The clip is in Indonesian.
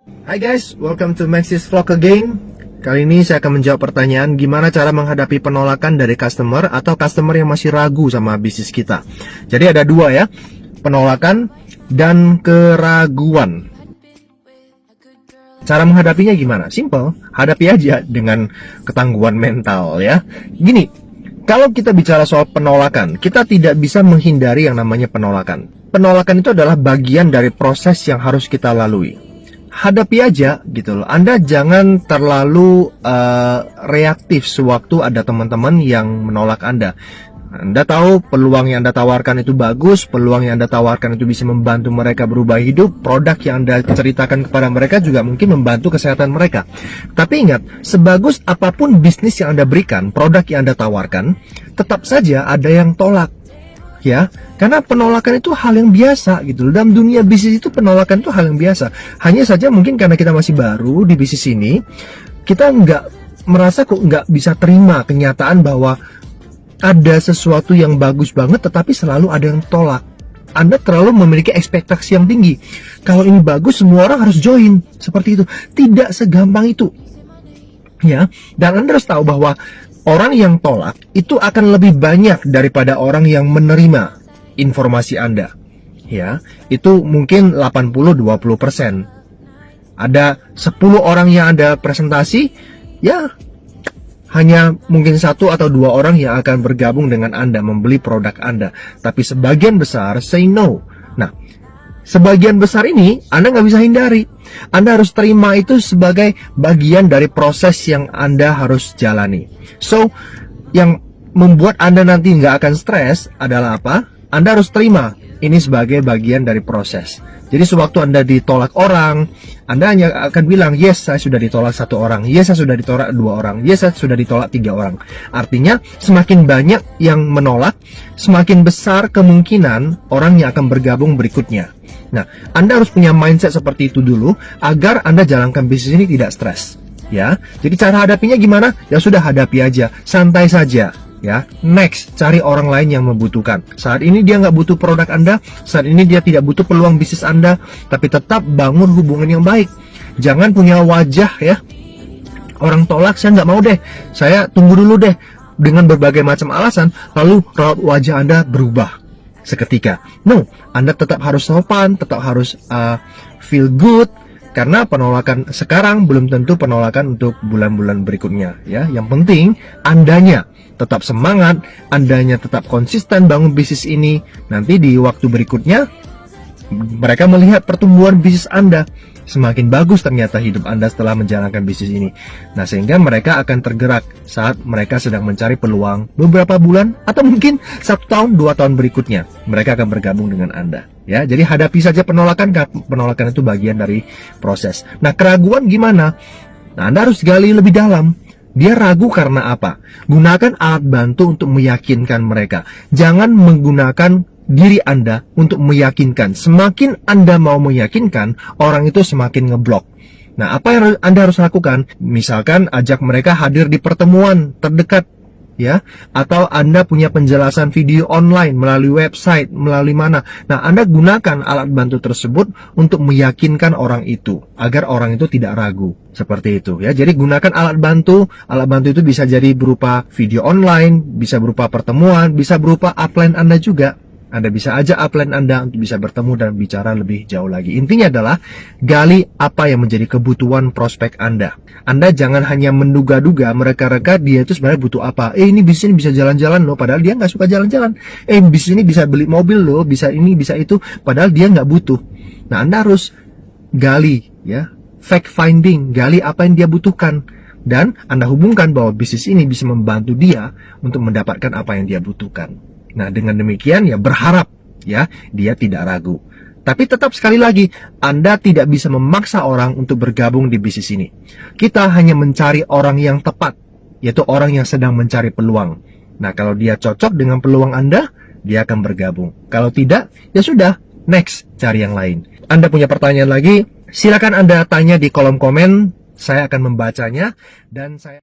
Hai guys, welcome to Maxis Vlog again. Kali ini saya akan menjawab pertanyaan gimana cara menghadapi penolakan dari customer atau customer yang masih ragu sama bisnis kita. Jadi ada dua ya, penolakan dan keraguan. Cara menghadapinya gimana? Simple, hadapi aja dengan ketangguhan mental ya. Gini, kalau kita bicara soal penolakan, kita tidak bisa menghindari yang namanya penolakan. Penolakan itu adalah bagian dari proses yang harus kita lalui. Hadapi aja gitu loh. Anda jangan terlalu reaktif sewaktu ada teman-teman yang menolak Anda. Anda tahu peluang yang Anda tawarkan itu bagus, peluang yang Anda tawarkan itu bisa membantu mereka berubah hidup, produk yang Anda ceritakan kepada mereka juga mungkin membantu kesehatan mereka. Tapi ingat, sebagus apapun bisnis yang Anda berikan, produk yang Anda tawarkan, tetap saja ada yang tolak. Ya, karena penolakan itu hal yang biasa gitu. Dalam dunia bisnis itu penolakan itu hal yang biasa. Hanya saja mungkin karena kita masih baru di bisnis ini, kita nggak merasa kok nggak bisa terima kenyataan bahwa ada sesuatu yang bagus banget tetapi selalu ada yang tolak. Anda terlalu memiliki ekspektasi yang tinggi. Kalau ini bagus semua orang harus join, seperti itu. Tidak segampang itu. Ya, dan Anda harus tahu bahwa orang yang tolak itu akan lebih banyak daripada orang yang menerima informasi Anda. Ya, itu mungkin 80-20%. Ada 10 orang yang Anda presentasi, ya hanya mungkin 1 atau 2 orang yang akan bergabung dengan Anda, membeli produk Anda. Tapi sebagian besar say no. Nah, sebagian besar ini Anda nggak bisa hindari. Anda harus terima itu sebagai bagian dari proses yang Anda harus jalani. So, yang membuat Anda nanti nggak akan stres adalah apa? Anda harus terima ini sebagai bagian dari proses. Jadi sewaktu Anda ditolak orang, Anda hanya akan bilang, yes, saya sudah ditolak 1 orang, yes, saya sudah ditolak 2 orang, yes, saya sudah ditolak 3 orang. Artinya, semakin banyak yang menolak, semakin besar kemungkinan orang yang akan bergabung berikutnya. Nah, Anda harus punya mindset seperti itu dulu, agar Anda jalankan bisnis ini tidak stres. Ya, jadi cara hadapinya gimana? Ya sudah, hadapi aja, santai saja. Ya, next, cari orang lain yang membutuhkan. Saat ini dia nggak butuh produk Anda, saat ini dia tidak butuh peluang bisnis Anda, tapi tetap bangun hubungan yang baik. Jangan punya wajah ya, orang tolak, saya nggak mau deh, saya tunggu dulu deh, dengan berbagai macam alasan, lalu raut wajah Anda berubah seketika. No, Anda tetap harus sopan, tetap harus feel good, karena penolakan sekarang belum tentu penolakan untuk bulan-bulan berikutnya ya. Yang penting Andanya tetap semangat, Andanya tetap konsisten bangun bisnis ini. Nanti di waktu berikutnya mereka melihat pertumbuhan bisnis Anda. Semakin bagus ternyata hidup Anda setelah menjalankan bisnis ini. Nah, sehingga mereka akan tergerak saat mereka sedang mencari peluang beberapa bulan atau mungkin 1 tahun, 2 tahun berikutnya. Mereka akan bergabung dengan Anda. Ya, jadi hadapi saja penolakan. Penolakan itu bagian dari proses. Nah, keraguan gimana? Nah, Anda harus gali lebih dalam. Dia ragu karena apa? Gunakan alat bantu untuk meyakinkan mereka. Jangan menggunakan diri Anda untuk meyakinkan. Semakin Anda mau meyakinkan, orang itu semakin ngeblok. Nah, apa yang Anda harus lakukan? Misalkan ajak mereka hadir di pertemuan terdekat, ya, atau Anda punya penjelasan video online melalui website, melalui mana. Nah, Anda gunakan alat bantu tersebut untuk meyakinkan orang itu, agar orang itu tidak ragu. Seperti itu ya. Jadi gunakan alat bantu. Alat bantu itu bisa jadi berupa video online, bisa berupa pertemuan, bisa berupa upline Anda juga. Anda bisa ajak upline Anda untuk bisa bertemu dan bicara lebih jauh lagi. Intinya adalah gali apa yang menjadi kebutuhan prospek Anda. Anda jangan hanya menduga-duga mereka-reka dia itu sebenarnya butuh apa. Ini bisnis ini bisa jalan-jalan loh, padahal dia nggak suka jalan-jalan. Bisnis ini bisa beli mobil loh, bisa ini, bisa itu, padahal dia nggak butuh. Nah, Anda harus gali ya, fact finding, gali apa yang dia butuhkan. Dan Anda hubungkan bahwa bisnis ini bisa membantu dia untuk mendapatkan apa yang dia butuhkan. Nah, dengan demikian ya berharap ya dia tidak ragu. Tapi tetap sekali lagi, Anda tidak bisa memaksa orang untuk bergabung di bisnis ini. Kita hanya mencari orang yang tepat, yaitu orang yang sedang mencari peluang. Nah, kalau dia cocok dengan peluang Anda, dia akan bergabung. Kalau tidak, ya sudah, next, cari yang lain. Anda punya pertanyaan lagi, silakan Anda tanya di kolom komen, saya akan membacanya dan saya